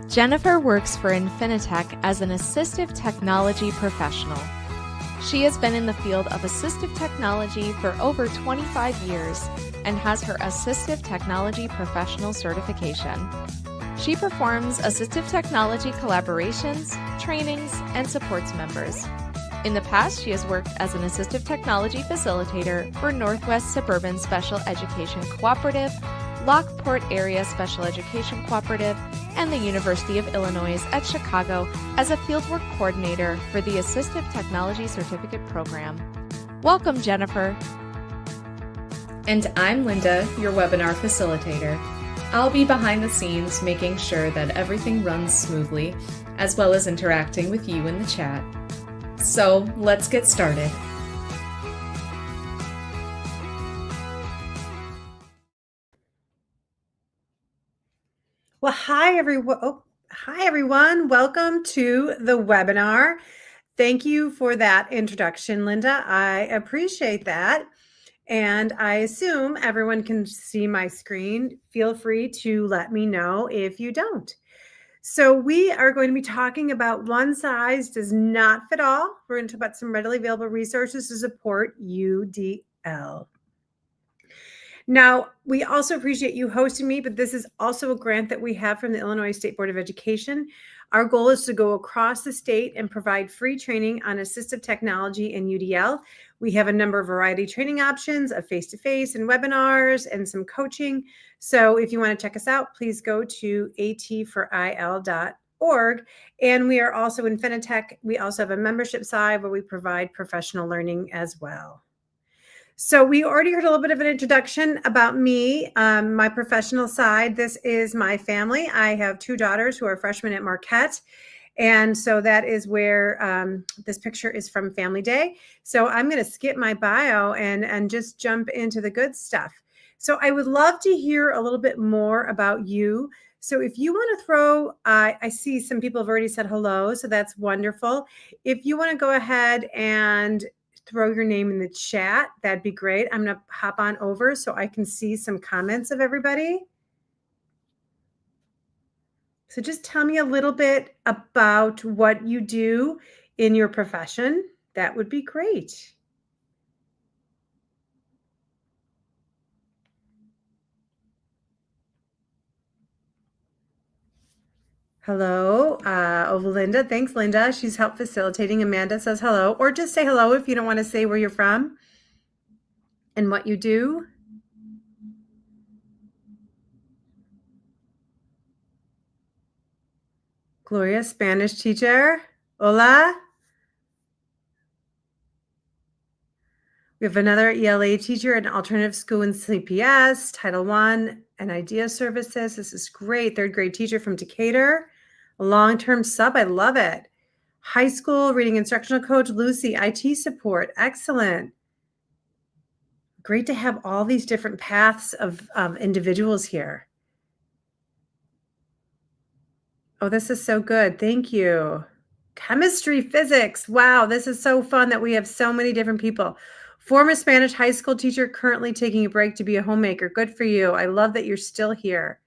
Jennifer works for Infinitech as an assistive technology professional. She has been in the field of assistive technology for over 25 years and has her assistive technology professional certification. She performs assistive technology collaborations, trainings, and supports members. In the past, she has worked as an assistive technology facilitator for Northwest Suburban Special Education Cooperative, Lockport Area Special Education Cooperative, and the University of Illinois at Chicago as a fieldwork coordinator for the Assistive Technology Certificate Program. Welcome, Jennifer. And I'm Linda, your webinar facilitator. I'll be behind the scenes making sure that everything runs smoothly, as well as interacting with you in the chat. So let's get started. Well, hi everyone. Welcome to the webinar. Thank you for that introduction, Linda. I appreciate that. And I assume everyone can see my screen. Feel free to let me know if you don't. So we are going to be talking about one size does not fit all. We're going to talk about some readily available resources to support UDL. Now, we also appreciate you hosting me, but this is also a grant that we have from the Illinois State Board of Education. Our goal is to go across the state and provide free training on assistive technology and UDL. We have a number of variety training options of face-to-face and webinars and some coaching. So if you want to check us out, please go to atforil.org. And we are also in Infinitech. We also have a membership side where we provide professional learning as well. So we already heard a little bit of an introduction about me, my professional side. This is my family. I have two daughters who are freshmen at Marquette. And so that is where this picture is from Family Day. So I'm going to skip my bio and just jump into the good stuff. So I would love to hear a little bit more about you. So if you want to throw, I see some people have already said hello, so that's wonderful. If you want to go ahead and throw your name in the chat, that'd be great. I'm going to hop on over so I can see some comments of everybody. So just tell me a little bit about what you do in your profession. That would be great. Hello, Linda. Thanks, Linda. She's helped facilitating. Amanda says hello, or just say hello if you don't want to say where you're from and what you do. Gloria, Spanish teacher. Hola. We have another ELA teacher, an alternative school in CPS, Title I, and IDEA services. This is great. Third grade teacher from Decatur. A long-term sub. I love it. High school reading instructional coach, Lucy, IT support. Excellent. Great to have all these different paths of individuals here. Oh, this is so good. Thank you. Chemistry, physics. Wow, this is so fun that we have so many different people. Former Spanish high school teacher, currently taking a break to be a homemaker. Good for you. I love that you're still here.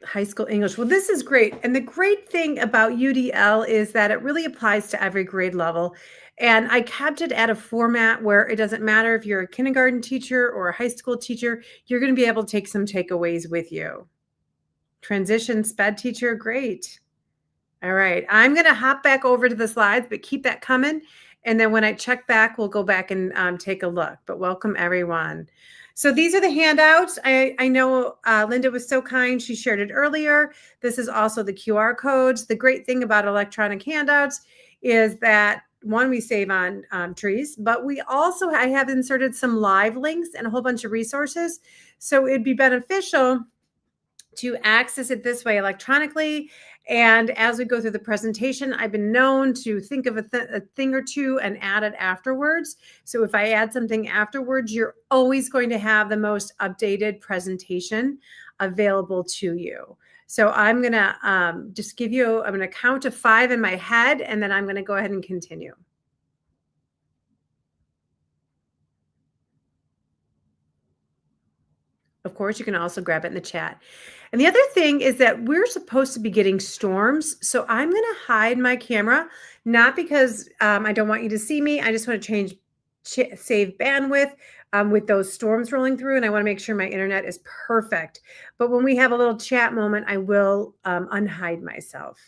High school English. Well, this is great. And the great thing about UDL is that it really applies to every grade level. And I kept it at a format where it doesn't matter if you're a kindergarten teacher or a high school teacher, you're going to be able to take some takeaways with you. Transition sped teacher, great. All right, I'm going to hop back over to the slides, but keep that coming. And then when I check back, we'll go back and take a look. But welcome, everyone. So these are the handouts. I know Linda was so kind. She shared it earlier. This is also the QR codes. The great thing about electronic handouts is that, one, we save on trees, but we also, I have inserted some live links and a whole bunch of resources. So it'd be beneficial to access it this way electronically. And as we go through the presentation, I've been known to think of a thing or two and add it afterwards. So if I add something afterwards, you're always going to have the most updated presentation available to you. So I'm going to I'm going to count to 5 in my head, and then I'm going to go ahead and continue. Of course, you can also grab it in the chat. And the other thing is that we're supposed to be getting storms. So I'm going to hide my camera, not because I don't want you to see me. I just want to save bandwidth with those storms rolling through. And I want to make sure my internet is perfect. But when we have a little chat moment, I will unhide myself.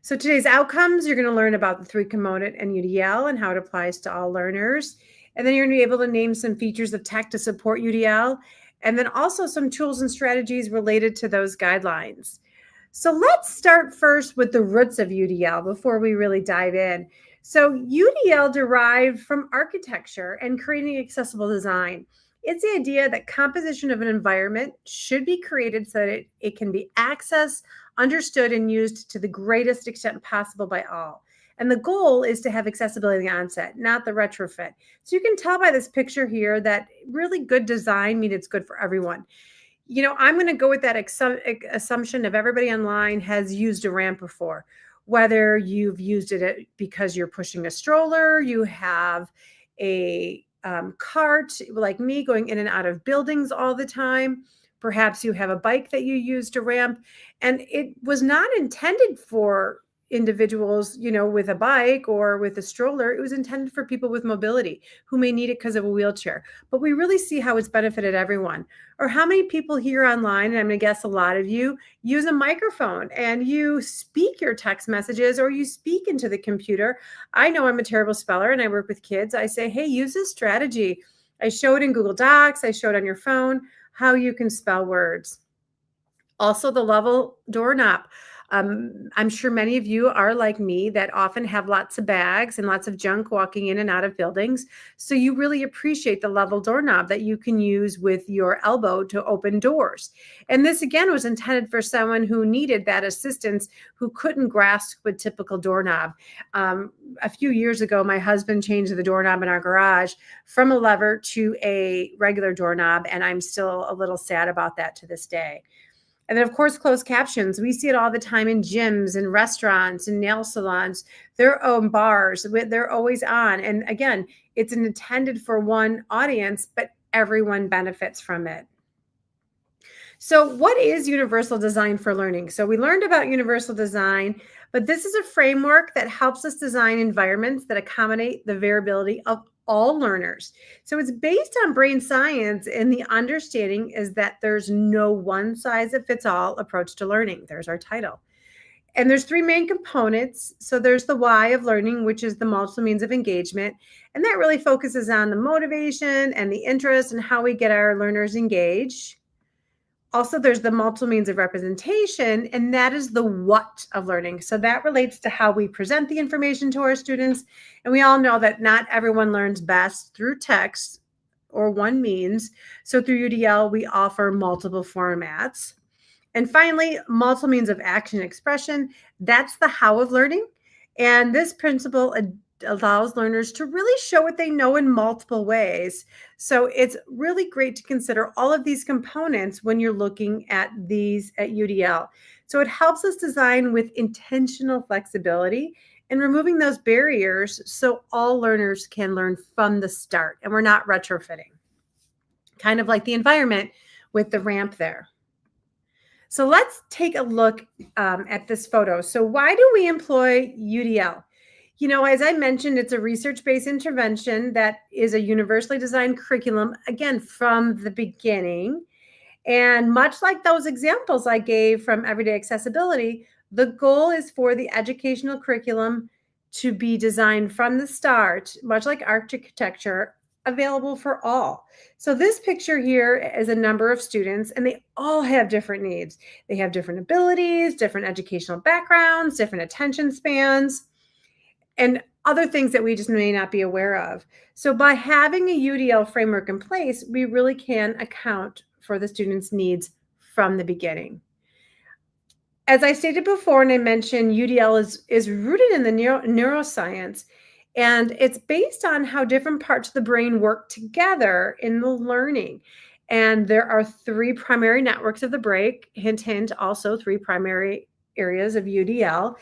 So today's outcomes, you're going to learn about the 3-component and UDL and how it applies to all learners. And then you're going to be able to name some features of tech to support UDL, and then also some tools and strategies related to those guidelines. So let's start first with the roots of UDL before we really dive in. So UDL derived from architecture and creating accessible design. It's the idea that composition of an environment should be created so that it can be accessed, understood, and used to the greatest extent possible by all. And the goal is to have accessibility at the onset, not the retrofit. So you can tell by this picture here that really good design means it's good for everyone. I'm going to go with that assumption of everybody online has used a ramp before, whether you've used it because you're pushing a stroller, you have a cart like me going in and out of buildings all the time. Perhaps you have a bike that you use to ramp, and it was not intended for individuals, with a bike or with a stroller. It was intended for people with mobility who may need it because of a wheelchair. But we really see how it's benefited everyone. Or how many people here online, and I'm going to guess a lot of you, use a microphone and you speak your text messages or you speak into the computer. I know I'm a terrible speller and I work with kids. I say, hey, use this strategy. I show it in Google Docs. I show it on your phone, how you can spell words. Also, the level doorknob. I'm sure many of you are like me that often have lots of bags and lots of junk walking in and out of buildings. So you really appreciate the level doorknob that you can use with your elbow to open doors. And this, again, was intended for someone who needed that assistance, who couldn't grasp a typical doorknob. A few years ago, my husband changed the doorknob in our garage from a lever to a regular doorknob, and I'm still a little sad about that to this day. And then, of course, closed captions. We see it all the time in gyms and restaurants and nail salons, their own bars. They're always on. And again, it's intended for one audience, but everyone benefits from it. So what is universal design for learning? So we learned about universal design, but this is a framework that helps us design environments that accommodate the variability of all learners. So it's based on brain science, and the understanding is that there's no one size that fits all approach to learning. There's our title. And there's 3 main components. So there's the why of learning, which is the multiple means of engagement. And that really focuses on the motivation and the interest and how we get our learners engaged. Also, there's the multiple means of representation, and that is the what of learning. So that relates to how we present the information to our students. And we all know that not everyone learns best through text or one means. So through UDL, we offer multiple formats. And finally, multiple means of action and expression. That's the how of learning. And this principle allows learners to really show what they know in multiple ways. So it's really great to consider all of these components when you're looking at these at UDL. So it helps us design with intentional flexibility and removing those barriers so all learners can learn from the start and we're not retrofitting. Kind of like the environment with the ramp there. So let's take a look at this photo. So why do we employ UDL? As I mentioned, it's a research-based intervention that is a universally designed curriculum, again, from the beginning. And much like those examples I gave from everyday accessibility, the goal is for the educational curriculum to be designed from the start, much like architecture, available for all. So this picture here is a number of students, and they all have different needs. They have different abilities, different educational backgrounds, different attention spans, and other things that we just may not be aware of. So by having a UDL framework in place, we really can account for the students' needs from the beginning. As I stated before, and I mentioned, UDL is rooted in the neuroscience, and it's based on how different parts of the brain work together in the learning. And there are 3 primary networks of the brain. Hint, hint, also 3 primary areas of UDL.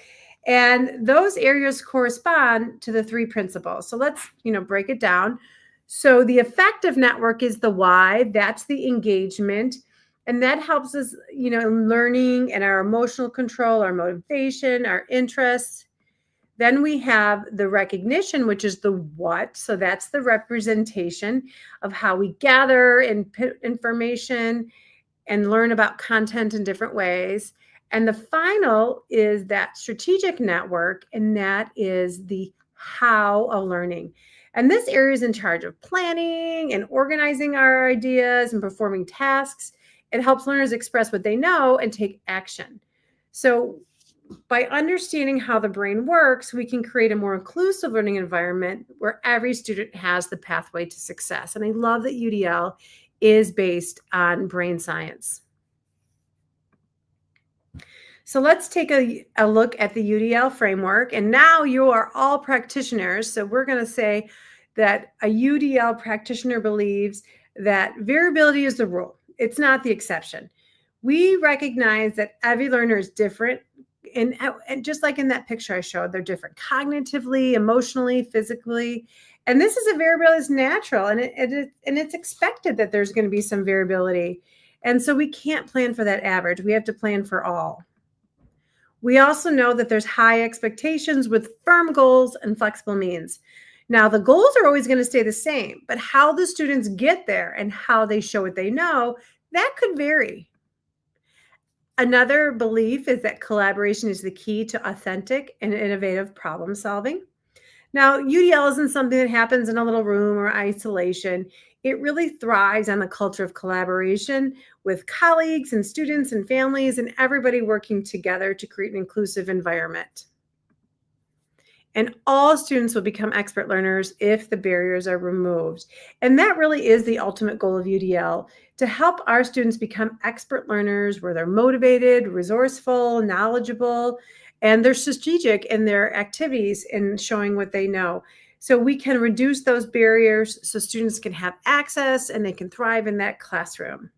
And those areas correspond to the 3 principles. So let's, break it down. So the affective network is the why, that's the engagement. And that helps us, in learning and our emotional control, our motivation, our interests. Then we have the recognition, which is the what. So that's the representation of how we gather information and learn about content in different ways. And the final is that strategic network, and that is the how of learning. And this area is in charge of planning and organizing our ideas and performing tasks. It helps learners express what they know and take action. So by understanding how the brain works, we can create a more inclusive learning environment where every student has the pathway to success. And I love that UDL is based on brain science. So let's take a look at the UDL framework. And now you are all practitioners. So we're going to say that a UDL practitioner believes that variability is the rule. It's not the exception. We recognize that every learner is different. And just like in that picture I showed, they're different cognitively, emotionally, physically. And this is a variability that's natural, and it's expected that there's going to be some variability. And so we can't plan for that average. We have to plan for all. We also know that there's high expectations with firm goals and flexible means. Now, the goals are always going to stay the same, but how the students get there and how they show what they know, that could vary. Another belief is that collaboration is the key to authentic and innovative problem solving. Now, UDL isn't something that happens in a little room or isolation. It really thrives on the culture of collaboration with colleagues and students and families and everybody working together to create an inclusive environment. And all students will become expert learners if the barriers are removed. And that really is the ultimate goal of UDL, to help our students become expert learners where they're motivated, resourceful, knowledgeable, and they're strategic in their activities in showing what they know. So we can reduce those barriers so students can have access and they can thrive in that classroom.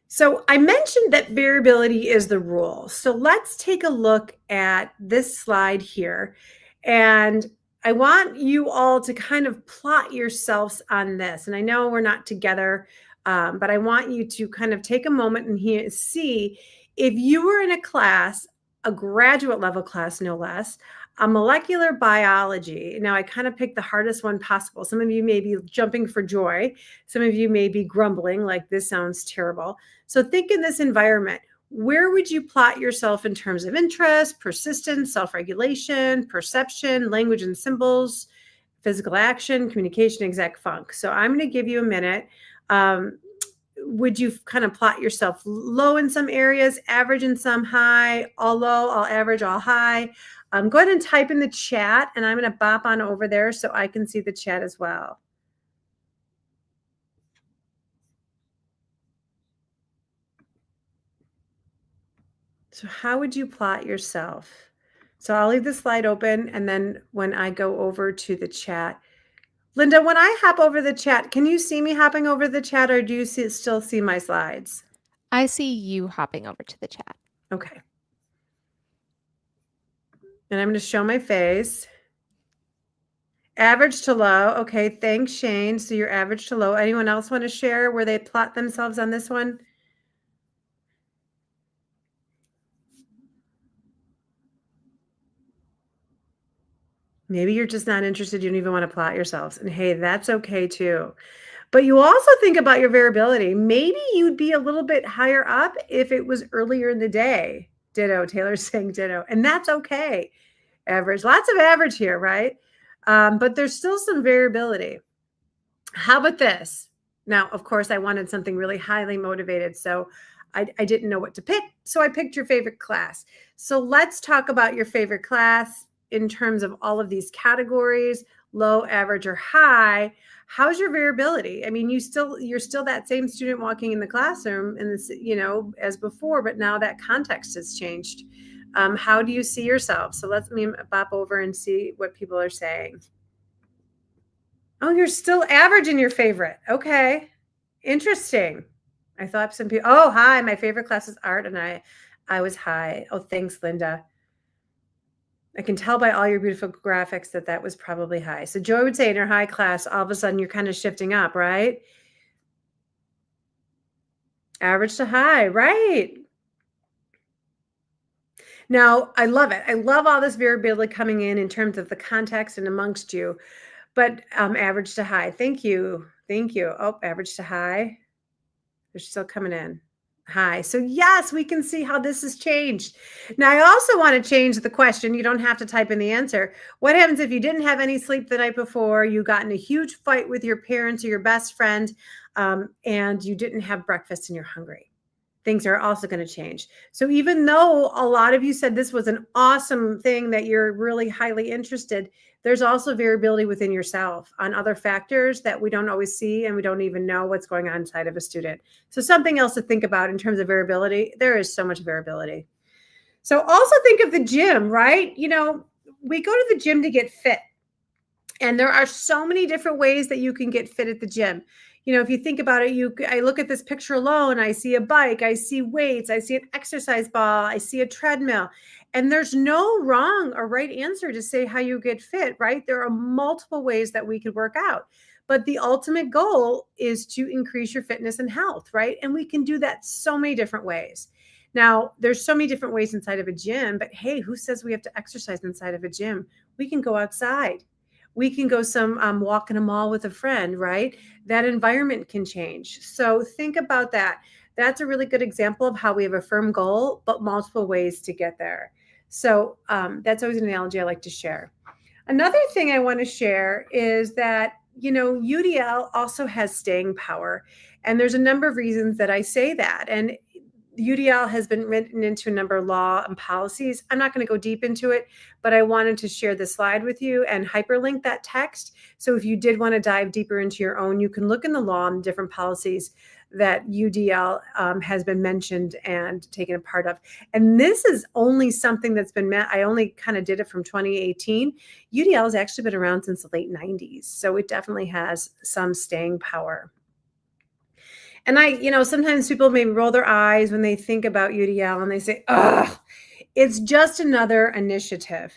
So I mentioned that variability is the rule. So let's take a look at this slide here. And I want you all to kind of plot yourselves on this. And I know we're not together, but I want you to kind of take a moment and see if you were in a class, a graduate level class, no less, a molecular biology. Now I kind of picked the hardest one possible. Some of you may be jumping for joy. Some of you may be grumbling like this sounds terrible. So think in this environment, where would you plot yourself in terms of interest, persistence, self-regulation, perception, language and symbols, physical action, communication, exec func? So I'm going to give you a minute. Would you kind of plot yourself low in some areas, average in some, high, all low, all average, all high? Go ahead and type in the chat, and I'm going to bop on over there so I can see the chat as well. So how would you plot yourself? So I'll leave the slide open, and then when I go over to the chat, Linda, when I hop over the chat, can you see me hopping over the chat, or do you still see my slides? I see you hopping over to the chat. Okay. And I'm going to show my face. Average to low. Okay, thanks, Shane. So you're average to low. Anyone else want to share where they plot themselves on this one? Maybe you're just not interested. You don't even want to plot yourselves. And hey, that's okay too. But you also think about your variability. Maybe you'd be a little bit higher up if it was earlier in the day. Ditto. Taylor's saying ditto. And that's okay. Average. Lots of average here, right? But there's still some variability. How about this? Now, of course, I wanted something really highly motivated. So I didn't know what to pick. So I picked your favorite class. So let's talk about your favorite class in terms of all of these categories, low, average, or high. How's your variability? I mean, you're still that same student walking in the classroom and this, as before, but now that context has changed. How do you see yourself? So let me bop over and see what people are saying. Oh, you're still average in your favorite. Okay. Interesting. I thought some people, oh, hi, my favorite class is art, and I was high. Oh, thanks, Linda. I can tell by all your beautiful graphics that that was probably high. So Joy would say in her high class, all of a sudden you're kind of shifting up, right? Average to high, right? Now, I love it. I love all this variability coming in terms of the context and amongst you, but average to high. Thank you. Thank you. Oh, average to high. They're still coming in. High. So yes, we can see how this has changed. Now, I also want to change the question. You don't have to type in the answer. What happens if you didn't have any sleep the night before, you got in a huge fight with your parents or your best friend, and you didn't have breakfast and you're hungry? Things are also going to change. So even though a lot of you said this was an awesome thing that you're really highly interested, there's also variability within yourself on other factors that we don't always see, and we don't even know what's going on inside of a student. So something else to think about in terms of variability, there is so much variability. So also think of the gym, right? You know, we go to the gym to get fit. And there are so many different ways that you can get fit at the gym. You know, if you think about it, I look at this picture alone, I see a bike, I see weights, I see an exercise ball, I see a treadmill. And there's no wrong or right answer to say how you get fit, right? There are multiple ways that we could work out. But the ultimate goal is to increase your fitness and health, right? And we can do that so many different ways. Now, there's so many different ways inside of a gym, but hey, who says we have to exercise inside of a gym? We can go outside. We can go some walk in a mall with a friend, right? That environment can change. So think about that. That's a really good example of how we have a firm goal, but multiple ways to get there. So that's always an analogy I like to share. Another thing I want to share is that, you know, UDL also has staying power. And there's a number of reasons that I say that. And UDL has been written into a number of law and policies. I'm not going to go deep into it, but I wanted to share the slide with you and hyperlink that text. So if you did want to dive deeper into your own, you can look in the law and different policies that UDL has been mentioned and taken a part of. And this is only something that's been met. I only kind of did it from 2018. UDL has actually been around since the late 90s. So it definitely has some staying power. And sometimes people may roll their eyes when they think about UDL and they say, ugh, it's just another initiative.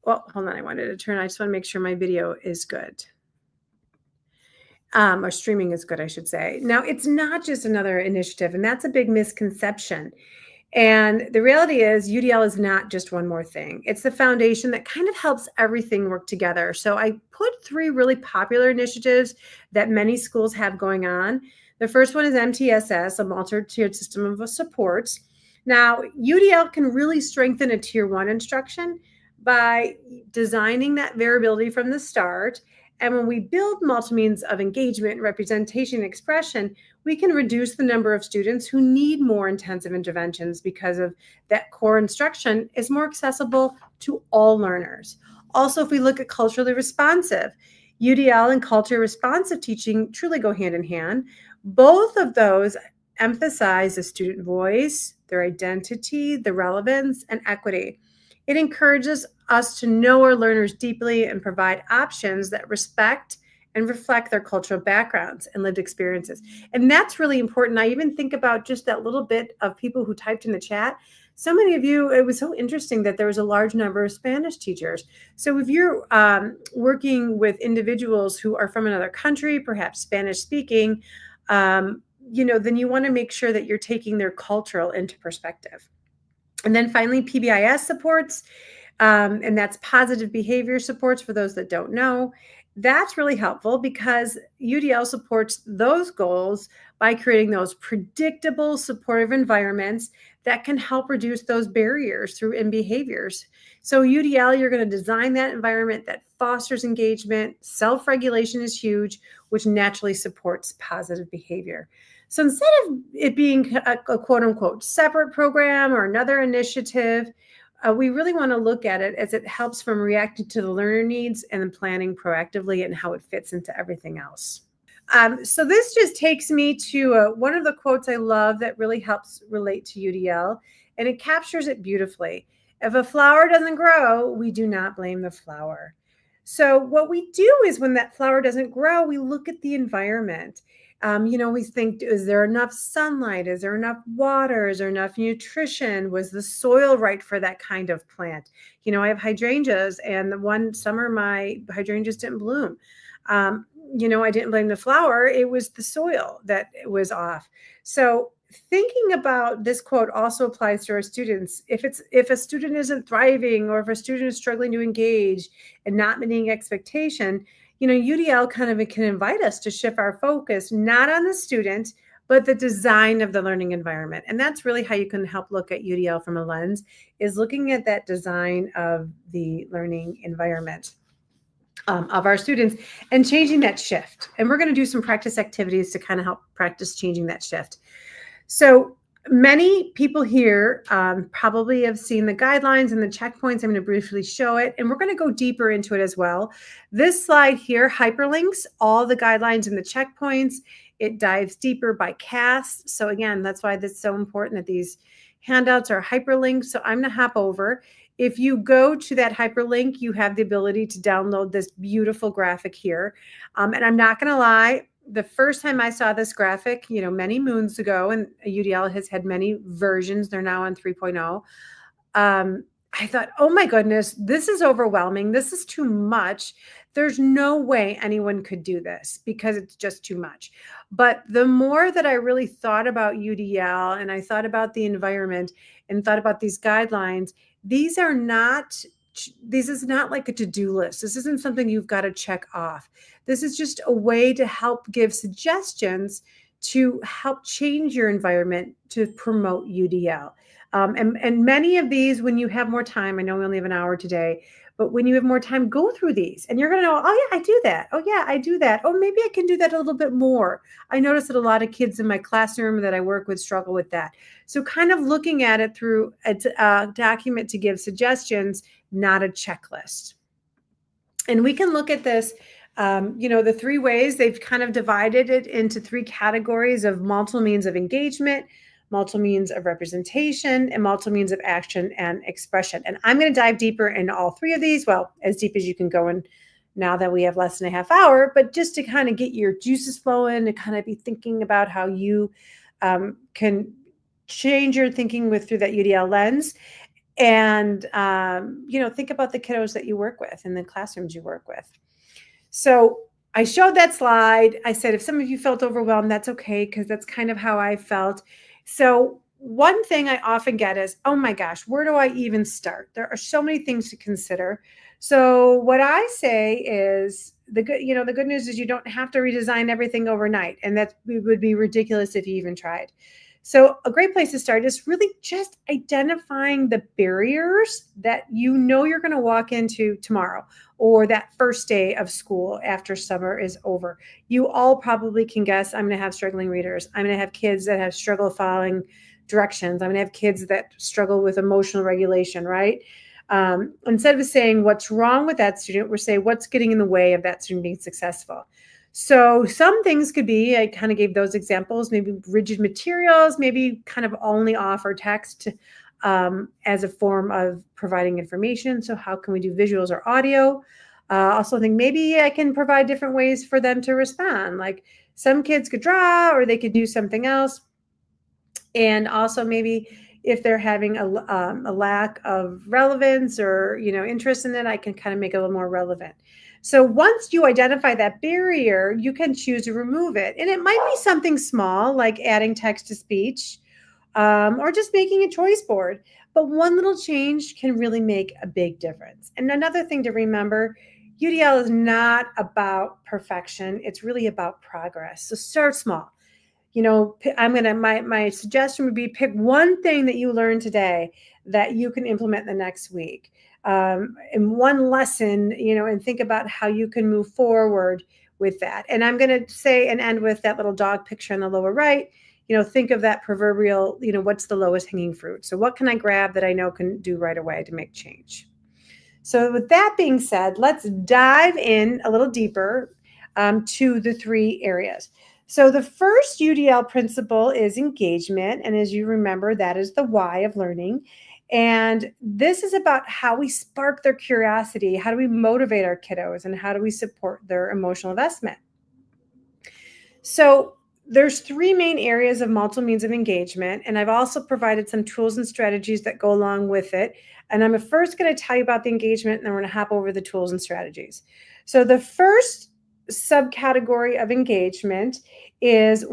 Well, hold on. I just want to make sure my video is good. Or streaming is good, I should say. Now, it's not just another initiative, and that's a big misconception. And the reality is UDL is not just one more thing. It's the foundation that kind of helps everything work together. So I put 3 really popular initiatives that many schools have going on. The first one is MTSS, a multi-tiered system of supports. Now, UDL can really strengthen a tier 1 instruction by designing that variability from the start. And when we build multi-means of engagement, representation, and expression, we can reduce the number of students who need more intensive interventions because of that core instruction is more accessible to all learners. Also, if we look at culturally responsive, UDL and culturally responsive teaching truly go hand in hand. Both of those emphasize the student voice, their identity, the relevance, and equity. It encourages us to know our learners deeply and provide options that respect and reflect their cultural backgrounds and lived experiences. And that's really important. I even think about just that little bit of people who typed in the chat. So many of you, it was so interesting that there was a large number of Spanish teachers. So if you're working with individuals who are from another country, perhaps Spanish speaking, then you want to make sure that you're taking their cultural into perspective. And then finally, PBIS supports, and that's positive behavior supports for those that don't know. That's really helpful because UDL supports those goals by creating those predictable, supportive environments that can help reduce those barriers in behaviors. So UDL, you're going to design that environment that fosters engagement. Self-regulation is huge, which naturally supports positive behavior. So instead of it being a quote unquote separate program or another initiative, we really want to look at it as it helps from reacting to the learner needs and then planning proactively and how it fits into everything else. So this just takes me to one of the quotes I love that really helps relate to UDL, and it captures it beautifully. If a flower doesn't grow, we do not blame the flower. So what we do is when that flower doesn't grow, we look at the environment. We think, is there enough sunlight? Is there enough water? Is there enough nutrition? Was the soil right for that kind of plant? I have hydrangeas, and the one summer my hydrangeas didn't bloom. I didn't blame the flower. It was the soil that was off. So thinking about this quote also applies to our students. If a student isn't thriving, or if a student is struggling to engage and not meeting expectation, UDL kind of can invite us to shift our focus, not on the student, but the design of the learning environment. And that's really how you can help look at UDL from a lens, is looking at that design of the learning environment of our students and changing that shift. And we're going to do some practice activities to kind of help practice changing that shift. So many people here probably have seen the guidelines and the checkpoints. I'm going to briefly show it, and we're going to go deeper into it as well. This slide here hyperlinks all the guidelines and the checkpoints. It dives deeper by CAS. So again, that's why it's so important that these handouts are hyperlinked. So I'm going to hop over. If you go to that hyperlink, you have the ability to download this beautiful graphic here. And I'm not going to lie, the first time I saw this graphic, many moons ago, and UDL has had many versions, they're now on 3.0. I thought, oh my goodness, this is overwhelming. This is too much. There's no way anyone could do this because it's just too much. But the more that I really thought about UDL, and I thought about the environment and thought about these guidelines, this is not like a to-do list. This isn't something you've got to check off. This is just a way to help give suggestions to help change your environment to promote UDL. And many of these, when you have more time, I know we only have an hour today, but when you have more time, go through these and you're going to know, oh yeah, I do that. Oh yeah, I do that. Oh, maybe I can do that a little bit more. I notice that a lot of kids in my classroom that I work with struggle with that. So kind of looking at it through a document to give suggestions, not a checklist. And we can look at this, the three ways they've kind of divided it into three categories of multiple means of engagement, multiple means of representation, and multiple means of action and expression. And I'm going to dive deeper into all three of these, well, as deep as you can go in now that we have less than a half hour, but just to kind of get your juices flowing and kind of be thinking about how you can change your thinking through that UDL lens. And, think about the kiddos that you work with and the classrooms you work with. So I showed that slide. I said, if some of you felt overwhelmed, that's okay, because that's kind of how I felt. So one thing I often get is, oh my gosh, where do I even start? There are so many things to consider. So what I say is the good news is you don't have to redesign everything overnight. And that would be ridiculous if you even tried. So a great place to start is really just identifying the barriers that you're going to walk into tomorrow or that first day of school after summer is over. You all probably can guess, I'm going to have struggling readers. I'm going to have kids that have struggle following directions. I'm going to have kids that struggle with emotional regulation, right? Instead of saying what's wrong with that student, we're saying what's getting in the way of that student being successful. So some things could be, I kind of gave those examples, maybe rigid materials, maybe kind of only offer text as a form of providing information. So how can we do visuals or audio? Also think maybe I can provide different ways for them to respond. Like some kids could draw or they could do something else. And also maybe if they're having a lack of relevance or, interest in it, I can kind of make it a little more relevant. So once you identify that barrier, you can choose to remove it. And it might be something small, like adding text to speech, or just making a choice board. But one little change can really make a big difference. And another thing to remember, UDL is not about perfection. It's really about progress. So start small. My suggestion would be pick one thing that you learned today that you can implement the next week. In one lesson, and think about how you can move forward with that. And I'm going to say and end with that little dog picture on the lower right. Think of that proverbial, what's the lowest hanging fruit? So what can I grab that I know can do right away to make change? So with that being said, let's dive in a little deeper to the three areas. So the first UDL principle is engagement. And as you remember, that is the why of learning. And this is about how we spark their curiosity. How do we motivate our kiddos? And how do we support their emotional investment? So there's three main areas of multiple means of engagement, and I've also provided some tools and strategies that go along with it. And I'm first going to tell you about the engagement, and then we're going to hop over the tools and strategies. So the first subcategory of engagement is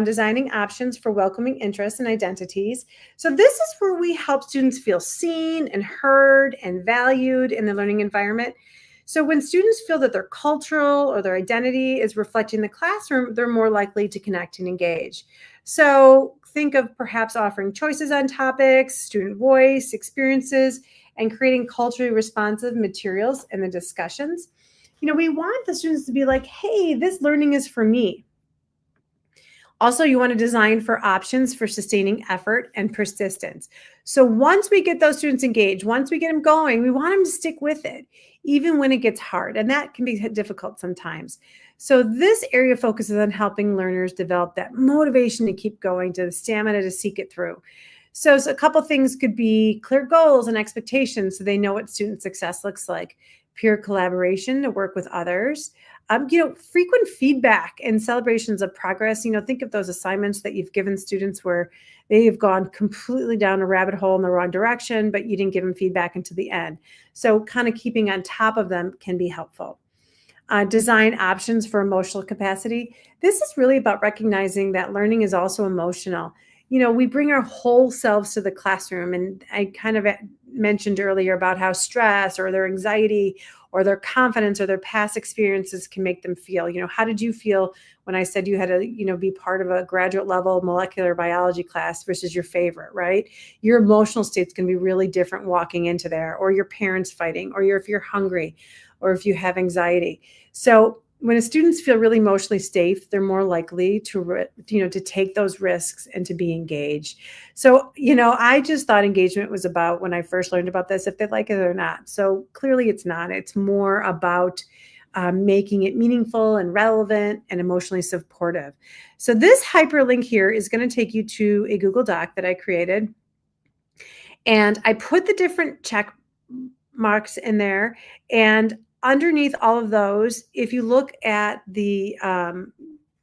designing options for welcoming interests and identities. So this is where we help students feel seen and heard and valued in the learning environment. So when students feel that their cultural or their identity is reflecting the classroom, they're more likely to connect and engage. So think of perhaps offering choices on topics, student voice, experiences, and creating culturally responsive materials in the discussions. We want the students to be like, hey, this learning is for me. Also, you want to design for options for sustaining effort and persistence. So once we get those students engaged, once we get them going, we want them to stick with it, even when it gets hard. And that can be difficult sometimes. So this area focuses on helping learners develop that motivation to keep going, to the stamina to seek it through. So a couple things could be clear goals and expectations so they know what student success looks like, peer collaboration to work with others, frequent feedback and celebrations of progress. Think of those assignments that you've given students where they have gone completely down a rabbit hole in the wrong direction, but you didn't give them feedback until the end. So kind of keeping on top of them can be helpful. Design options for emotional capacity. This is really about recognizing that learning is also emotional. We bring our whole selves to the classroom, and I kind of mentioned earlier about how stress or their anxiety or their confidence or their past experiences can make them feel. How did you feel when I said you had to, be part of a graduate level molecular biology class versus your favorite, right? Your emotional state's going to be really different walking into there, or your parents fighting, or if you're hungry, or if you have anxiety. So when students feel really emotionally safe, they're more likely to take those risks and to be engaged. So, I just thought engagement was about, when I first learned about this, if they like it or not. So clearly it's not. It's more about making it meaningful and relevant and emotionally supportive. So this hyperlink here is going to take you to a Google Doc that I created. And I put the different check marks in there, and underneath all of those, if you look at the the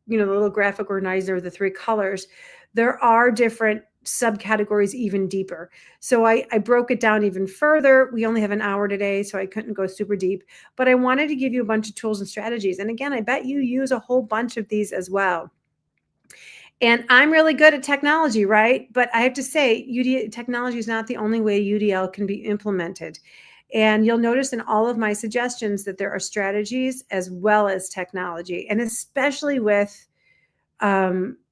little graphic organizer, the three colors, there are different subcategories even deeper. So I broke it down even further. We only have an hour today, so I couldn't go super deep, but I wanted to give you a bunch of tools and strategies. And again, I bet you use a whole bunch of these as well. And I'm really good at technology, right? But I have to say, technology is not the only way UDL can be implemented. And you'll notice in all of my suggestions that there are strategies as well as technology. And especially with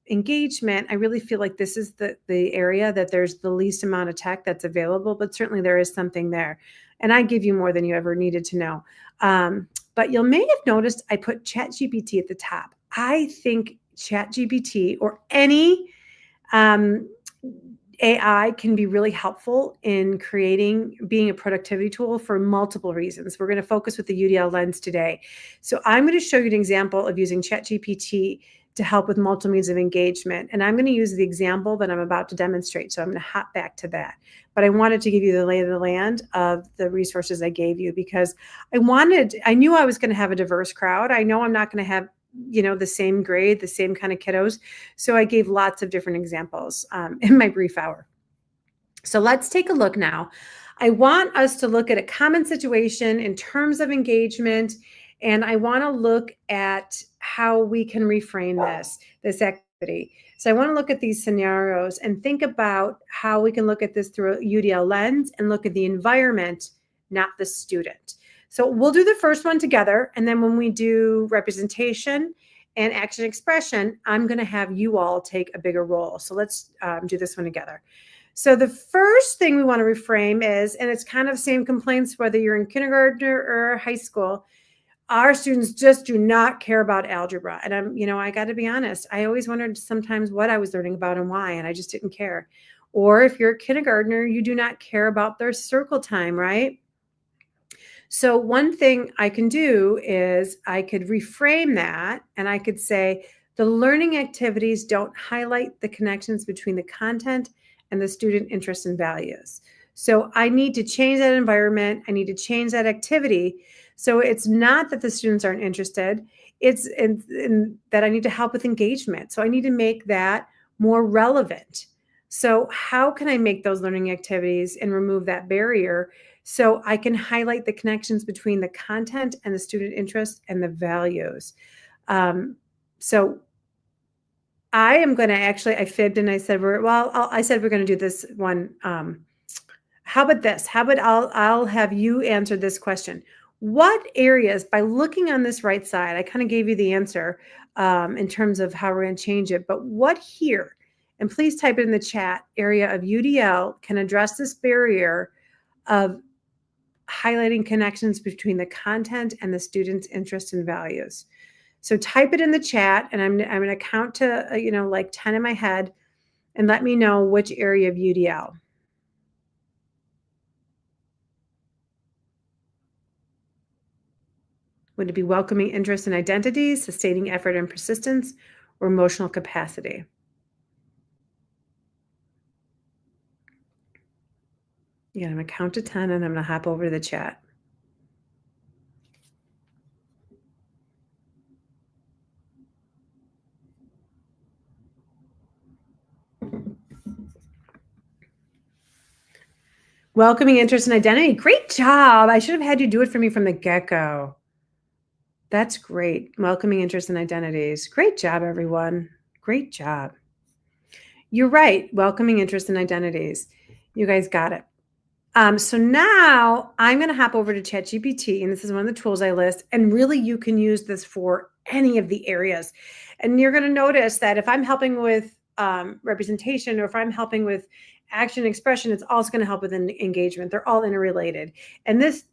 engagement, I really feel like this is the area that there's the least amount of tech that's available, but certainly there is something there. And I give you more than you ever needed to know. But you may have noticed I put ChatGPT at the top. I think ChatGPT or any AI can be really helpful in being a productivity tool for multiple reasons. We're going to focus with the UDL lens today. So I'm going to show you an example of using ChatGPT to help with multiple means of engagement. And I'm going to use the example that I'm about to demonstrate. So I'm going to hop back to that. But I wanted to give you the lay of the land of the resources I gave you, because I knew I was going to have a diverse crowd. I know I'm not going to have the same grade, the same kind of kiddos. So I gave lots of different examples in my brief hour. So let's take a look now. I want us to look at a common situation in terms of engagement, and I want to look at how we can reframe this activity. So I want to look at these scenarios and think about how we can look at this through a UDL lens and look at the environment, not the student. So we'll do the first one together, and then when we do representation and action expression, I'm going to have you all take a bigger role. So let's do this one together. So the first thing we want to reframe is, and it's kind of same complaints whether you're in kindergarten or high school, our students just do not care about algebra. And I got to be honest, I always wondered sometimes what I was learning about and why, and I just didn't care. Or if you're a kindergartner, you do not care about their circle time, right? So one thing I can do is I could reframe that, and I could say the learning activities don't highlight the connections between the content and the student interests and values. So I need to change that environment. I need to change that activity. So it's not that the students aren't interested. it's in that I need to help with engagement. So I need to make that more relevant. So how can I make those learning activities and remove that barrier so I can highlight the connections between the content and the student interest and the values? So I am going to actually, I fibbed and I said, I said we're going to do this one. How about this? How about I'll have you answer this question. What areas, by looking on this right side, I kind of gave you the answer in terms of how we're going to change it, but what here, and please type it in the chat, area of UDL can address this barrier of highlighting connections between the content and the student's interests and values. So type it in the chat, and I'm going to count to, like 10 in my head, and let me know which area of UDL. Would it be welcoming interest and identity, sustaining effort and persistence, or emotional capacity? Yeah, I'm going to count to 10, and I'm going to hop over to the chat. Welcoming interest and identity. Great job. I should have had you do it for me from the get-go. That's great. Welcoming interest and identities. Great job, everyone. Great job. You're right. Welcoming interest and identities. You guys got it. So now I'm going to hop over to ChatGPT, and this is one of the tools I list. And really, you can use this for any of the areas. And you're going to notice that if I'm helping with representation, or if I'm helping with action expression, it's also going to help with engagement. They're all interrelated. And this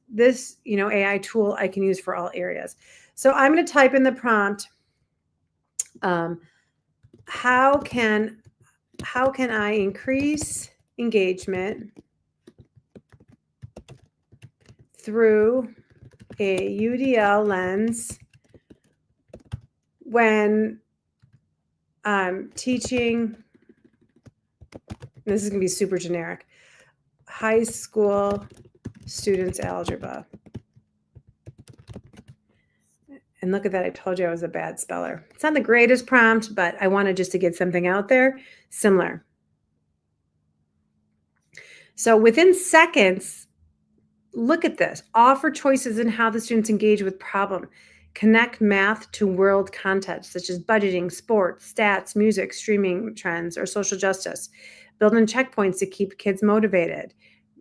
AI tool I can use for all areas. So I'm going to type in the prompt, how can I increase engagement through a UDL lens when I'm teaching, this is going to be super generic, high school students algebra. And look at that, I told you I was a bad speller. It's not the greatest prompt, but I wanted just to get something out there similar. So within seconds, look at this. Offer choices in how the students engage with problem. Connect math to world context, such as budgeting, sports, stats, music, streaming trends, or social justice. Build in checkpoints to keep kids motivated.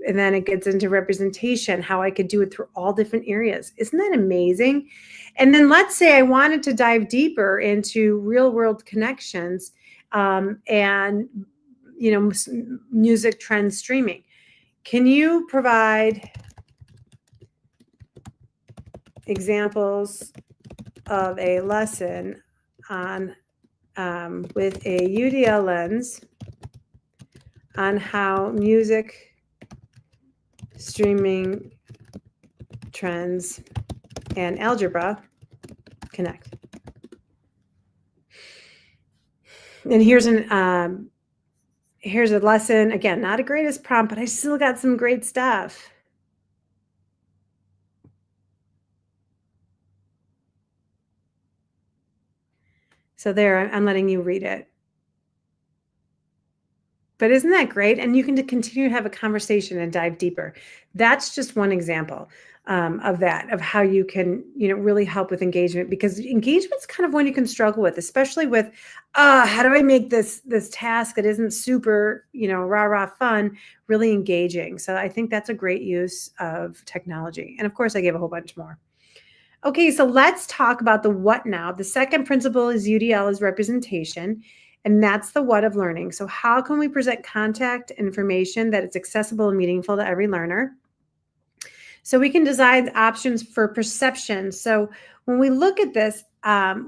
And then it gets into representation, how I could do it through all different areas. Isn't that amazing? And then let's say I wanted to dive deeper into real world connections and music trends streaming. Can you provide examples of a lesson on with a UDL lens on how music streaming trends and algebra connect? And here's a lesson. Again, not a greatest prompt, but I still got some great stuff. So there, I'm letting you read it. But isn't that great? And you can continue to have a conversation and dive deeper. That's just one example of that, of how you can, really help with engagement, because engagement's kind of one you can struggle with, especially with, how do I make this task that isn't super, rah-rah fun, really engaging? So I think that's a great use of technology. And of course, I gave a whole bunch more. Okay, so let's talk about the what now. The second principle is UDL is representation, and that's the what of learning. So how can we present content information that is accessible and meaningful to every learner? So we can design options for perception. So when we look at this,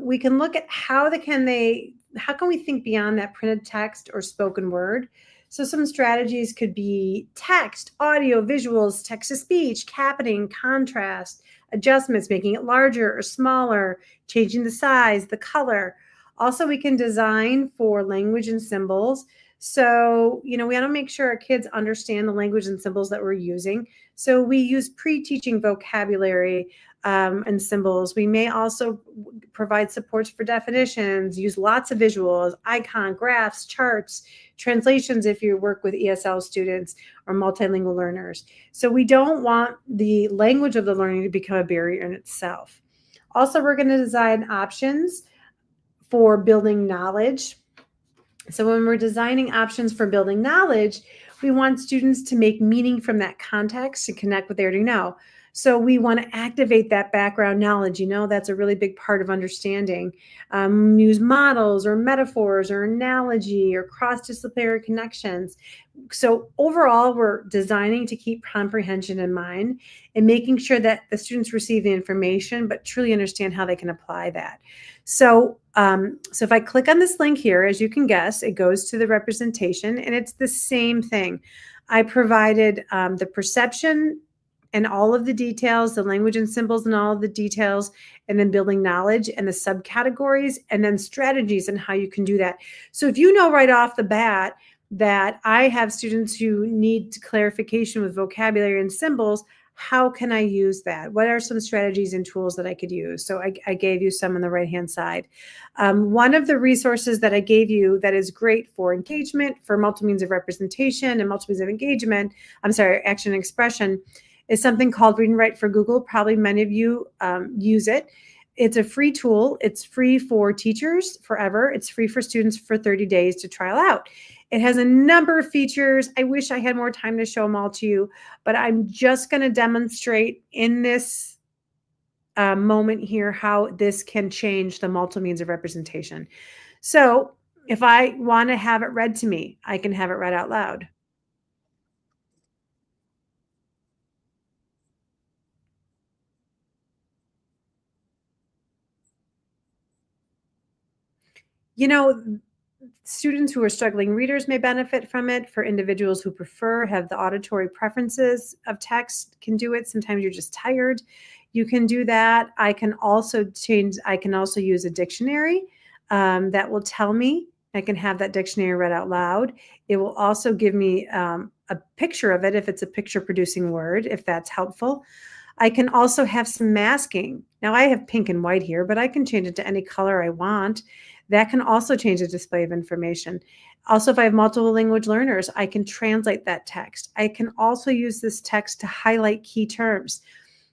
we can look at how can we think beyond that printed text or spoken word? So some strategies could be text, audio, visuals, text-to-speech, capping, contrast, adjustments, making it larger or smaller, changing the size, the color. Also, we can design for language and symbols. So, we want to make sure our kids understand the language and symbols that we're using. So we use pre-teaching vocabulary and symbols. We may also provide supports for definitions, use lots of visuals, icon, graphs, charts, translations if you work with ESL students or multilingual learners. So we don't want the language of the learning to become a barrier in itself. Also, we're going to design options for building knowledge. So when we're designing options for building knowledge, we want students to make meaning from that context and connect what they already know. So we want to activate that background knowledge. That's a really big part of understanding. Use models or metaphors or analogy or cross-disciplinary connections. So overall, we're designing to keep comprehension in mind and making sure that the students receive the information, but truly understand how they can apply that. So if I click on this link here, as you can guess, it goes to the representation, and it's the same thing. I provided the perception and all of the details, the language and symbols and all of the details, and then building knowledge and the subcategories, and then strategies and how you can do that. So if you know right off the bat that I have students who need clarification with vocabulary and symbols, how can I use that? What are some strategies and tools that I could use? So I gave you some on the right-hand side. One of the resources that I gave you that is great for engagement, for multiple means of representation and multiple means of engagement, action and expression, is something called Read and Write for Google. Probably many of you use it. It's a free tool. It's free for teachers forever. It's free for students for 30 days to trial out. It has a number of features. I wish I had more time to show them all to you, but I'm just going to demonstrate in this moment here how this can change the multiple means of representation. So if I want to have it read to me, I can have it read out loud. Students who are struggling readers may benefit from it. For individuals who have the auditory preferences of text can do it. Sometimes you're just tired. You can do that. I can also use a dictionary that will tell me. I can have that dictionary read out loud. It will also give me a picture of it if it's a picture producing word, if that's helpful. I can also have some masking. Now I have pink and white here, but I can change it to any color I want. That can also change the display of information. Also, if I have multiple language learners, I can translate that text. I can also use this text to highlight key terms.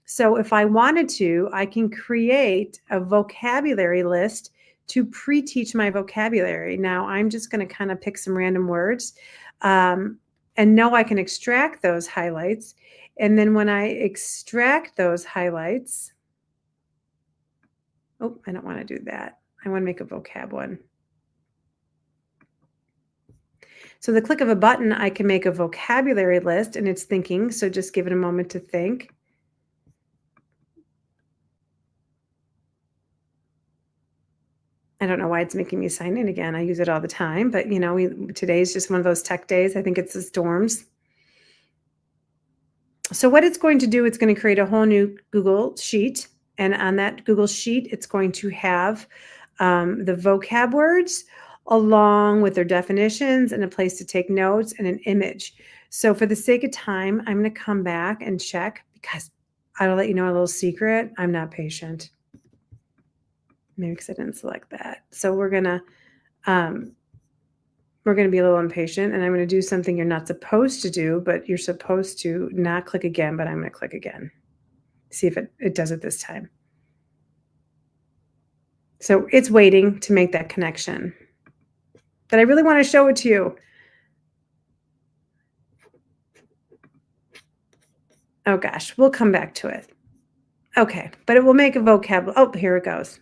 So if I wanted to, I can create a vocabulary list to pre-teach my vocabulary. Now I'm just going to kind of pick some random words and know I can extract those highlights. And then when I extract those highlights, I don't want to do that. I want to make a vocab one. So the click of a button, I can make a vocabulary list, and it's thinking. So just give it a moment to think. I don't know why it's making me sign in again. I use it all the time, but today's just one of those tech days. I think it's the storms. So what it's going to do, it's going to create a whole new Google sheet. And on that Google sheet, it's going to have the vocab words along with their definitions and a place to take notes and an image. So for the sake of time, I'm going to come back and check, because I'll let you know a little secret. I'm not patient. Maybe because I didn't select that. So we're going to be a little impatient, and I'm going to do something you're not supposed to do, but you're supposed to not click again, but I'm going to click again. See if it does it this time. So it's waiting to make that connection. But I really want to show it to you. Oh gosh, we'll come back to it. Okay, but it will make a vocab. Oh, here it goes.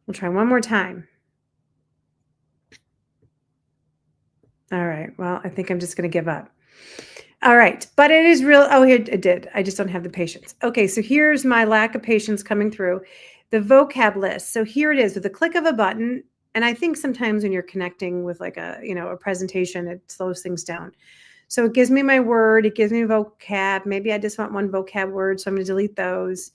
We'll try one more time. All right, well, I think I'm just going to give up. All right, but it is real. Oh, here it did. I just don't have the patience. Okay, so here's my lack of patience coming through. The vocab list. So here it is with the click of a button. And I think sometimes when you're connecting with like a presentation, it slows things down. So it gives me my word. It gives me vocab. Maybe I just want one vocab word, so I'm going to delete those.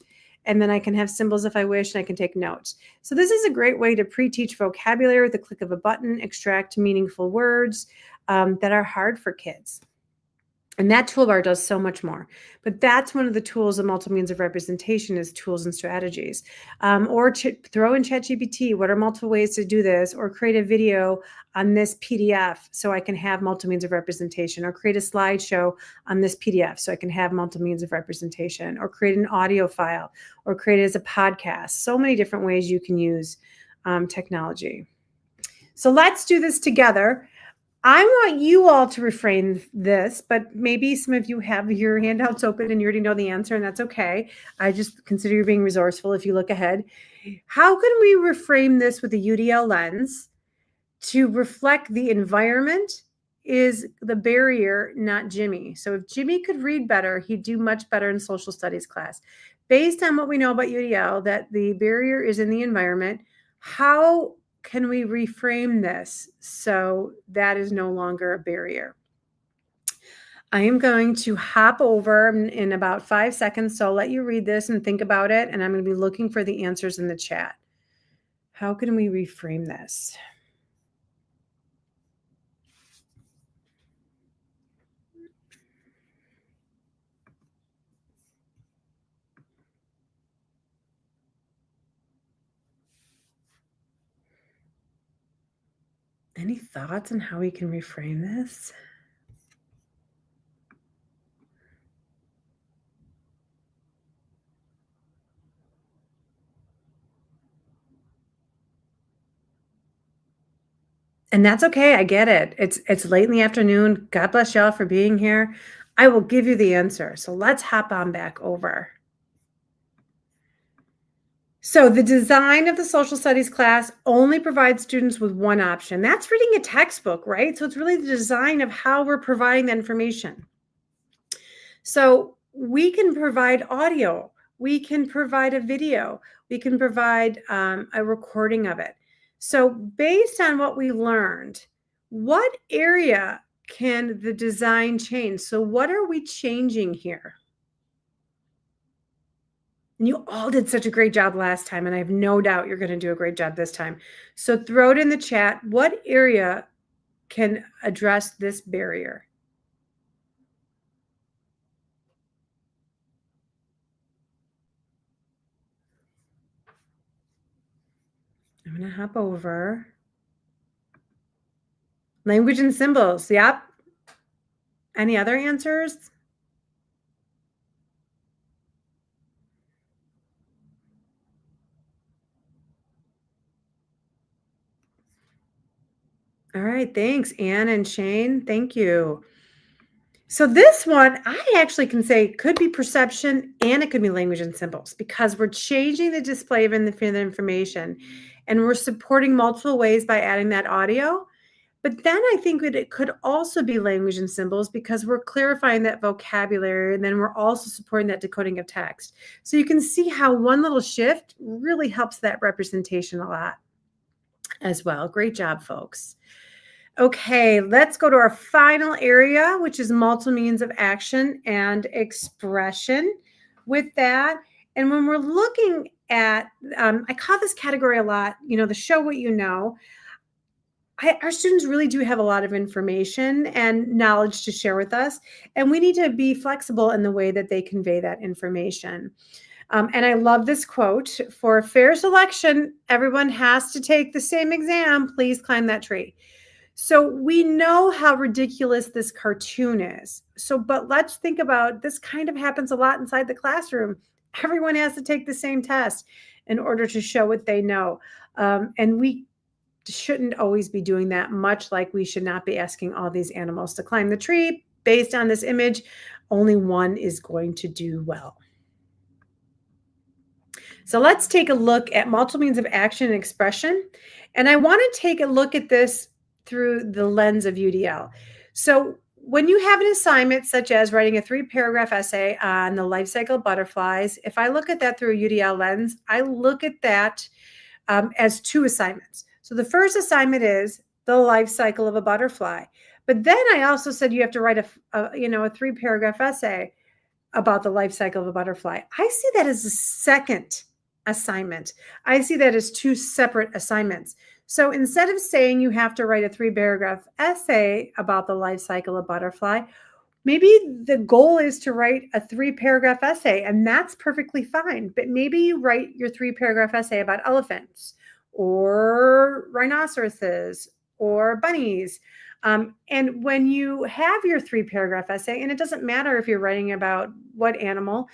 And then I can have symbols if I wish, and I can take notes. So this is a great way to pre-teach vocabulary with the click of a button, extract meaningful words that are hard for kids. And that toolbar does so much more. But that's one of the tools of multiple means of representation is tools and strategies. Or throw in ChatGPT, what are multiple ways to do this? Or create a video on this PDF so I can have multiple means of representation. Or create a slideshow on this PDF so I can have multiple means of representation. Or create an audio file. Or create it as a podcast. So many different ways you can use technology. So let's do this together. I want you all to reframe this, but maybe some of you have your handouts open and you already know the answer, and that's okay. I just consider you being resourceful if you look ahead. How can we reframe this with a UDL lens to reflect the environment is the barrier, not Jimmy? So if Jimmy could read better, he'd do much better in social studies class. Based on what we know about UDL, that the barrier is in the environment, how can we reframe this so that is no longer a barrier? I am going to hop over in about 5 seconds, so I'll let you read this and think about it, and I'm going to be looking for the answers in the chat. How can we reframe this? Any thoughts on how we can reframe this? And that's okay. I get it. It's late in the afternoon. God bless y'all for being here. I will give you the answer. So let's hop on back over. So the design of the social studies class only provides students with one option. That's reading a textbook, right? So it's really the design of how we're providing the information. So we can provide audio, we can provide a video, we can provide a recording of it. So based on what we learned, what area can the design change? So what are we changing here? And you all did such a great job last time, and I have no doubt you're going to do a great job this time. So throw it in the chat. What area can address this barrier? I'm going to hop over. Language and symbols. Yep. Any other answers? All right. Thanks, Anne and Shane. Thank you. So this one, I actually can say could be perception and it could be language and symbols because we're changing the display of the information and we're supporting multiple ways by adding that audio. But then I think that it could also be language and symbols because we're clarifying that vocabulary and then we're also supporting that decoding of text. So you can see how one little shift really helps that representation a lot as well. Great job, folks. Okay, let's go to our final area, which is multiple means of action and expression with that. And when we're looking at, I call this category a lot, the show what you know. Our students really do have a lot of information and knowledge to share with us, and we need to be flexible in the way that they convey that information. And I love this quote, for fair selection, everyone has to take the same exam. Please climb that tree. So we know how ridiculous this cartoon is. But let's think about this kind of happens a lot inside the classroom. Everyone has to take the same test in order to show what they know. And we shouldn't always be doing that, much like we should not be asking all these animals to climb the tree. Based on this image, only one is going to do well. So let's take a look at multiple means of action and expression. And I want to take a look at this through the lens of UDL. So when you have an assignment such as writing a 3-paragraph essay on the life cycle of butterflies, if I look at that through a UDL lens, I look at that as 2 assignments. So the first assignment is the life cycle of a butterfly. But then I also said you have to write a 3-paragraph essay about the life cycle of a butterfly. I see that as a second assignment. I see that as 2 separate assignments. So instead of saying you have to write a 3-paragraph essay about the life cycle of a butterfly, Maybe the goal is to write a 3-paragraph essay, and that's perfectly fine. But maybe you write your 3-paragraph essay about elephants or rhinoceroses or bunnies. And when you have your 3-paragraph essay, and it doesn't matter if you're writing about what animal,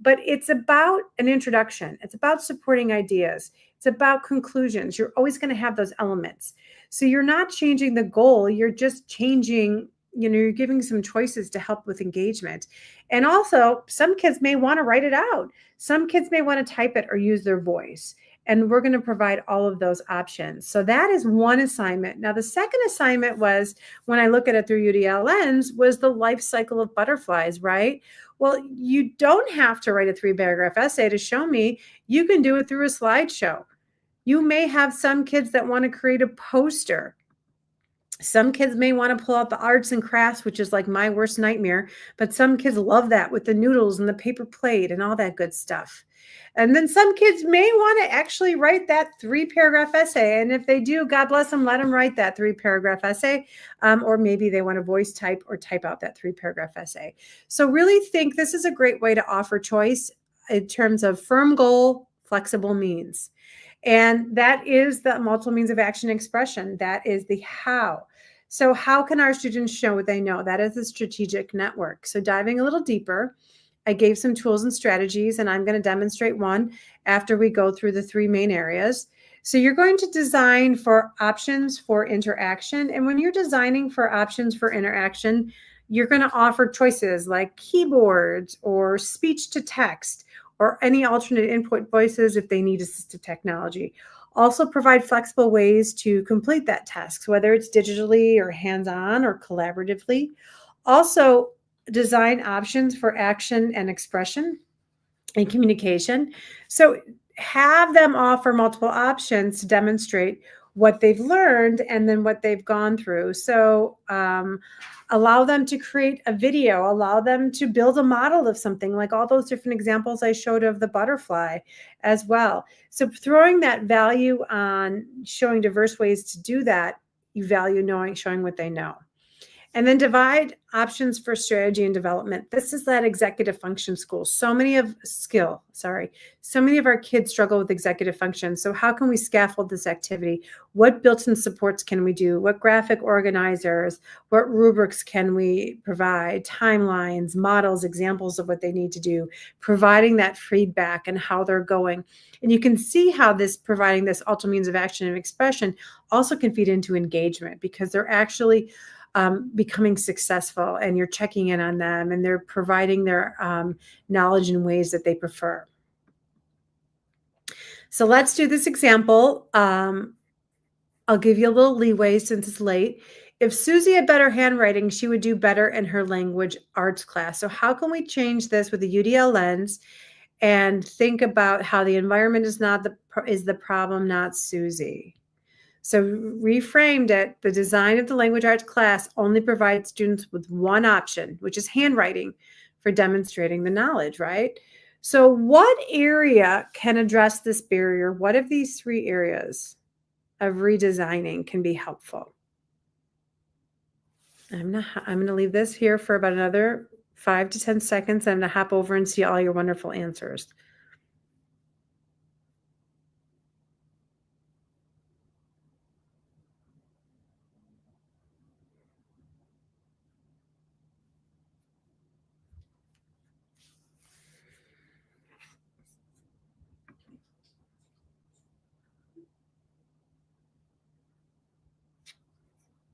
but it's about an introduction, it's about supporting ideas, it's about conclusions. You're always going to have those elements. So you're not changing the goal, you're just changing, you're giving some choices to help with engagement. And also, some kids may want to write it out. Some kids may want to type it or use their voice. And we're going to provide all of those options. So that is one assignment. Now, the second assignment was, when I look at it through UDL lens, was the life cycle of butterflies, right? Well, you don't have to write a 3-paragraph essay to show me. You can do it through a slideshow. You may have some kids that want to create a poster. Some kids may want to pull out the arts and crafts, which is like my worst nightmare, but some kids love that with the noodles and the paper plate and all that good stuff. And then some kids may want to actually write that 3-paragraph essay. And if they do, God bless them, let them write that 3-paragraph essay. Or maybe they want to voice type or type out that 3-paragraph essay. So really think this is a great way to offer choice in terms of firm goal, flexible means. And that is the multiple means of action expression. That is the how. So how can our students show what they know? That is the strategic network. So diving a little deeper, I gave some tools and strategies, and I'm going to demonstrate one after we go through the 3 main areas. So you're going to design for options for interaction. And when you're designing for options for interaction, you're going to offer choices like keyboards or speech to text or any alternate input voices if they need assistive technology. Also provide flexible ways to complete that task, whether it's digitally or hands-on or collaboratively. Also, design options for action and expression and communication. So have them offer multiple options to demonstrate what they've learned and then what they've gone through. So allow them to create a video, allow them to build a model of something, like all those different examples I showed of the butterfly as well. So throwing that value on showing diverse ways to do that, you value knowing, showing what they know. And then divide options for strategy and development. This is that executive function school. So many of our kids struggle with executive function. So how can we scaffold this activity? What built-in supports can we do? What graphic organizers? What rubrics can we provide? Timelines, models, examples of what they need to do, providing that feedback and how they're going. And you can see how this providing this ultimate means of action and expression also can feed into engagement, because they're actually becoming successful, and you're checking in on them, and they're providing their knowledge in ways that they prefer. So let's do this example. I'll give you a little leeway since it's late. If Susie had better handwriting, she would do better in her language arts class. So how can we change this with the UDL lens and think about how the environment is the problem, not Susie? So reframed it, the design of the language arts class only provides students with one option, which is handwriting, for demonstrating the knowledge, right? So what area can address this barrier? What of these 3 areas of redesigning can be helpful? I'm going to leave this here for about another 5 to 10 seconds. I'm going to hop over and see all your wonderful answers.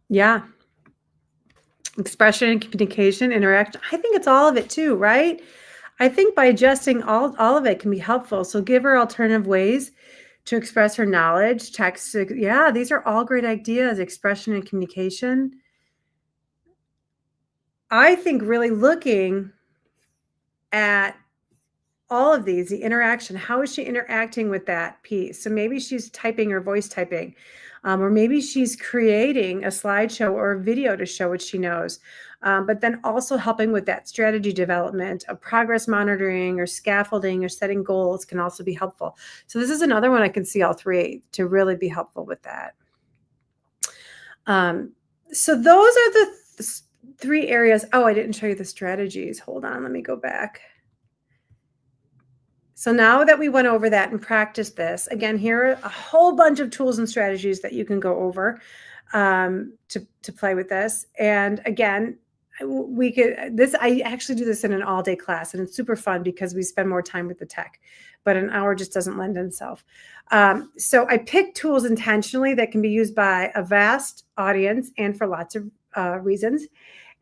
Yeah. Expression and communication, interaction. I think it's all of it too, right? I think by adjusting all of it can be helpful. So give her alternative ways to express her knowledge. Text. Yeah, these are all great ideas. Expression and communication. I think really looking at all of these, the interaction, how is she interacting with that piece? So maybe she's typing or voice typing, or maybe she's creating a slideshow or a video to show what she knows. But then also helping with that strategy development of progress monitoring or scaffolding or setting goals can also be helpful. So this is another one I can see all 3 to really be helpful with that. So those are the 3 areas. Oh, I didn't show you the strategies. Hold on, let me go back. So now that we went over that and practiced this, again, here are a whole bunch of tools and strategies that you can go over to play with this. And again, I actually do this in an all-day class, and it's super fun because we spend more time with the tech, but an hour just doesn't lend itself. So I picked tools intentionally that can be used by a vast audience and for lots of reasons.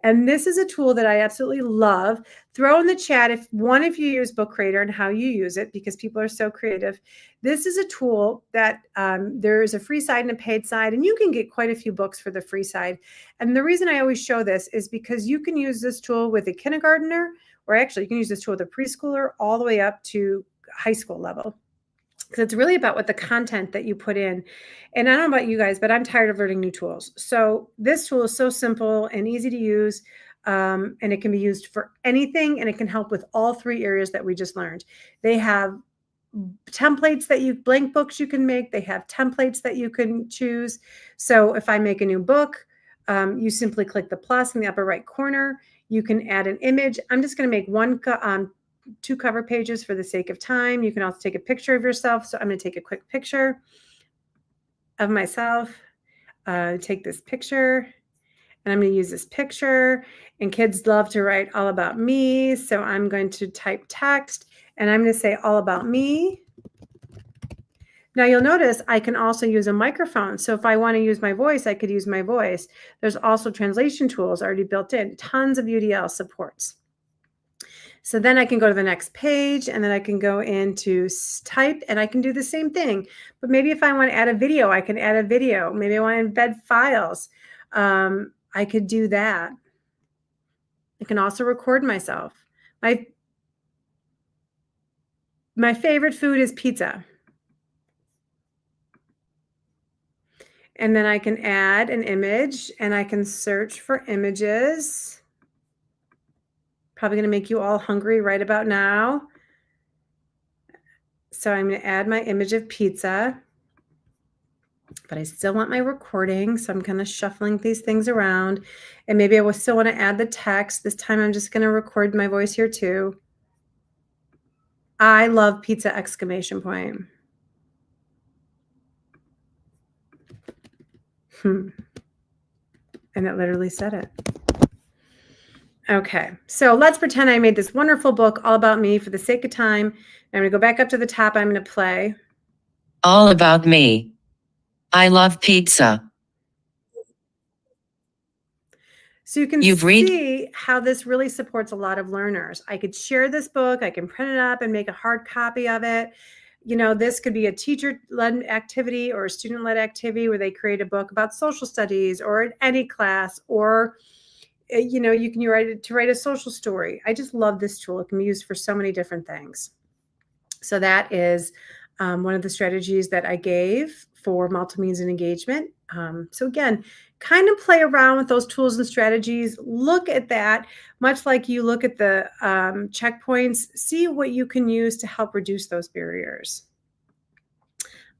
And this is a tool that I absolutely love. Throw in the chat if you use Book Creator and how you use it, because people are so creative. This is a tool that there is a free side and a paid side, and you can get quite a few books for the free side. And the reason I always show this is because you can use this tool with a kindergartner, or actually you can use this tool with a preschooler all the way up to high school level. Because it's really about what the content that you put in. And I don't know about you guys, but I'm tired of learning new tools. So this tool is so simple and easy to use, and it can be used for anything, and it can help with all 3 areas that we just learned. They have templates blank books you can make. They have templates that you can choose. So if I make a new book, you simply click the plus in the upper right corner. You can add an image. I'm just going to make 2 cover pages for the sake of time. You can also take a picture of yourself. So I'm going to take a quick picture of myself, take this picture, and I'm going to use this picture. And kids love to write all about me. So I'm going to type text, and I'm going to say all about me. Now you'll notice I can also use a microphone. So if I want to use my voice, I could use my voice. There's also translation tools already built in, tons of UDL supports. So then I can go to the next page, and then I can go into type, and I can do the same thing. But maybe if I want to add a video, I can add a video. Maybe I want to embed files. I could do that. I can also record myself. My favorite food is pizza. And then I can add an image, and I can search for images. Probably going to make you all hungry right about now. So I'm going to add my image of pizza, but I still want my recording. So I'm kind of shuffling these things around, and maybe I will still want to add the text. This time I'm just going to record my voice here too. I love pizza, exclamation point. And it literally said it. Okay, so let's pretend I made this wonderful book all about me for the sake of time. I'm going to go back up to the top. I'm going to play. All about me. I love pizza. So you can see how this really supports a lot of learners. I could share this book. I can print it up and make a hard copy of it. You know, this could be a teacher-led activity or a student-led activity where they create a book about social studies or any class, or you know, you can write a social story. I just love this tool. It can be used for so many different things. So that is one of the strategies that I gave for multi-means and engagement. So again, kind of play around with those tools and strategies. Look at that, much like you look at the checkpoints, see what you can use to help reduce those barriers.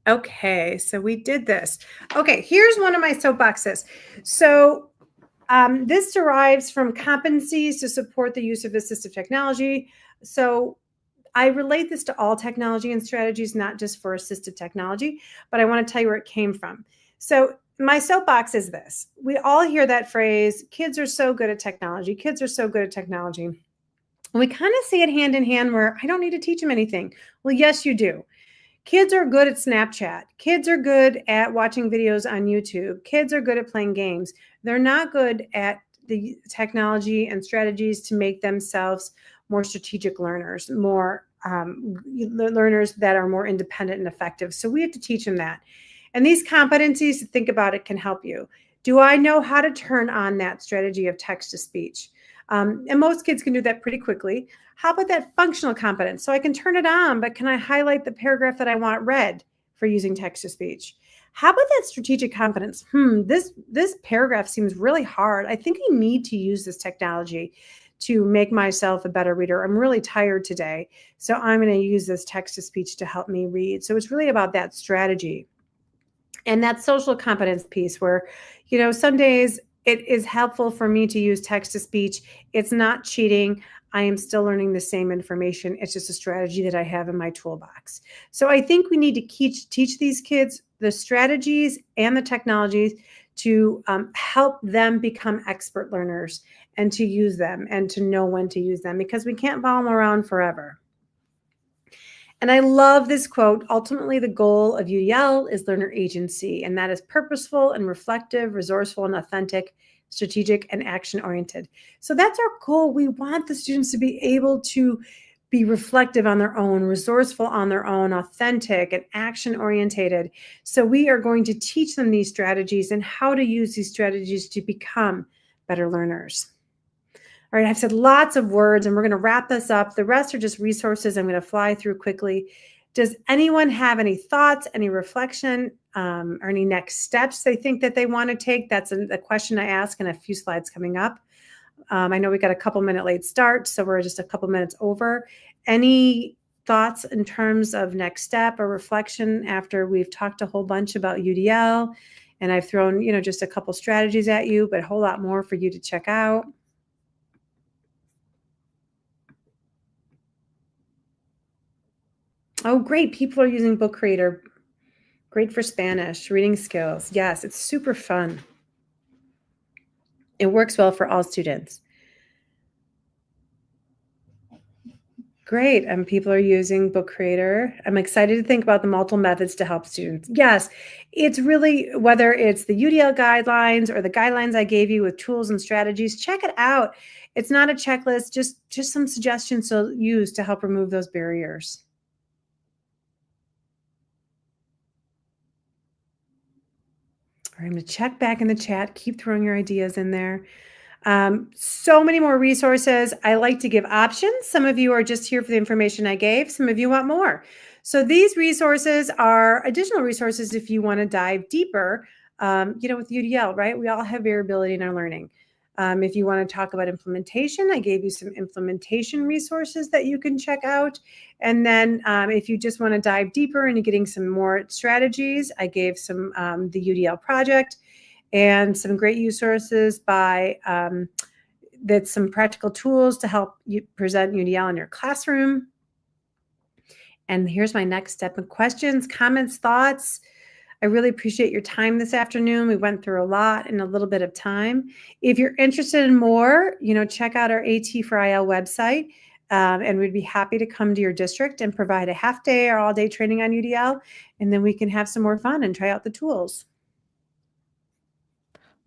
Okay, so we did this. Okay, here's one of my soapboxes. So this derives from competencies to support the use of assistive technology. So I relate this to all technology and strategies, not just for assistive technology, but I want to tell you where it came from. So my soapbox is this. We all hear that phrase, kids are so good at technology. Kids are so good at technology. And we kind of see it hand in hand where I don't need to teach them anything. Well, yes, you do. Kids are good at Snapchat. Kids are good at watching videos on YouTube. Kids are good at playing games. They're not good at the technology and strategies to make themselves more strategic learners, more learners that are more independent and effective. So we have to teach them that. And these competencies, to think about it, can help you. Do I know how to turn on that strategy of text to speech? And most kids can do that pretty quickly. How about that functional competence? So I can turn it on, but can I highlight the paragraph that I want read for using text to speech? How about that strategic competence? This paragraph seems really hard. I think I need to use this technology to make myself a better reader. I'm really tired today, so I'm going to use this text to speech to help me read. So it's really about that strategy. And that social competence piece where, you know, some days it is helpful for me to use text to speech. It's not cheating. I am still learning the same information. It's just a strategy that I have in my toolbox. So I think we need to teach these kids the strategies and the technologies to help them become expert learners and to use them and to know when to use them, because we can't follow them around forever. And I love this quote. Ultimately, the goal of UDL is learner agency, and that is purposeful and reflective, resourceful and authentic, strategic and action-oriented. So that's our goal. We want the students to be able to be reflective on their own, resourceful on their own, authentic and action-oriented. So we are going to teach them these strategies and how to use these strategies to become better learners. All right, I've said lots of words and we're going to wrap this up. The rest are just resources I'm going to fly through quickly. Does anyone have any thoughts, any reflection, or any next steps they think that they want to take? That's a question I ask in a few slides coming up. I know we got a couple minute late start, so we're just a couple minutes over. Any thoughts in terms of next step or reflection after we've talked a whole bunch about UDL and I've thrown, just a couple strategies at you, but a whole lot more for you to check out? Oh, great. People are using Book Creator. Great for Spanish, reading skills. Yes, it's super fun. It works well for all students. Great. And people are using Book Creator. I'm excited to think about the multiple methods to help students. Yes, it's really, whether it's the UDL guidelines or the guidelines I gave you with tools and strategies, check it out. It's not a checklist, just some suggestions to use to help remove those barriers. All right, I'm going to check back in the chat. Keep throwing your ideas in there. So many more resources. I like to give options. Some of you are just here for the information I gave. Some of you want more. So these resources are additional resources if you want to dive deeper, with UDL, right? We all have variability in our learning. If you want to talk about implementation, I gave you some implementation resources that you can check out. And then if you just want to dive deeper into getting some more strategies, I gave some the UDL project and some great resources by that's some practical tools to help you present UDL in your classroom. And here's my next step in questions, comments, thoughts. I really appreciate your time this afternoon. We went through a lot in a little bit of time. If you're interested in more, check out our AT for IL website. And we'd be happy to come to your district and provide a half day or all day training on UDL. And then we can have some more fun and try out the tools.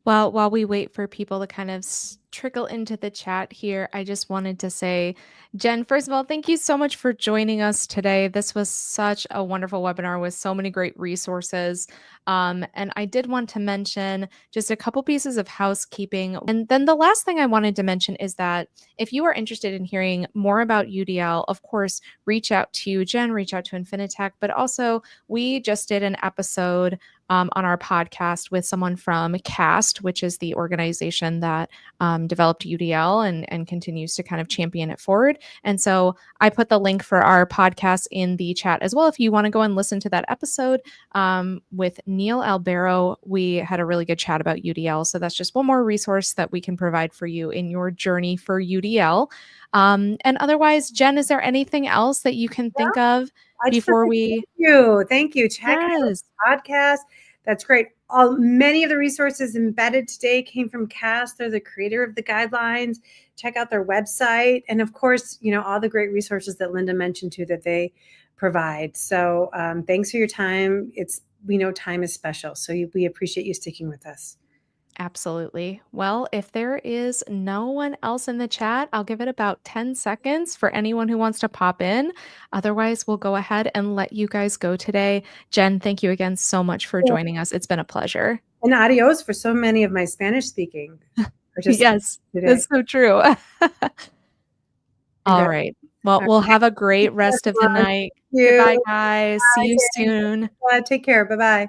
Well, while we wait for people to kind of trickle into the chat here, I just wanted to say, Jen, first of all, thank you so much for joining us today. This was such a wonderful webinar with so many great resources. And I did want to mention just a couple pieces of housekeeping. And then the last thing I wanted to mention is that if you are interested in hearing more about UDL, of course, reach out to Jen, reach out to Infinitec, but also we just did an episode on our podcast with someone from CAST, which is the organization that developed UDL and continues to kind of champion it forward. And so I put the link for our podcast in the chat as well. If you want to go and listen to that episode with Neil Albero, we had a really good chat about UDL. So that's just one more resource that we can provide for you in your journey for UDL. And otherwise, Jen, is there anything else that you can think of before we? Thank you. Check out the podcast. That's great. Many of the resources embedded today came from CAST. They're the creator of the guidelines. Check out their website. And of course, all the great resources that Linda mentioned too that they provide. So thanks for your time. We know time is special. So we appreciate you sticking with us. Absolutely. Well, if there is no one else in the chat, I'll give it about 10 seconds for anyone who wants to pop in. Otherwise, we'll go ahead and let you guys go today. Jen, thank you again so much for joining us. It's been a pleasure. And adios for so many of my Spanish speaking. Yes, that's so true. All right. Well, we'll have a great rest of the night. Goodbye, guys. See you soon. Take care. Bye-bye.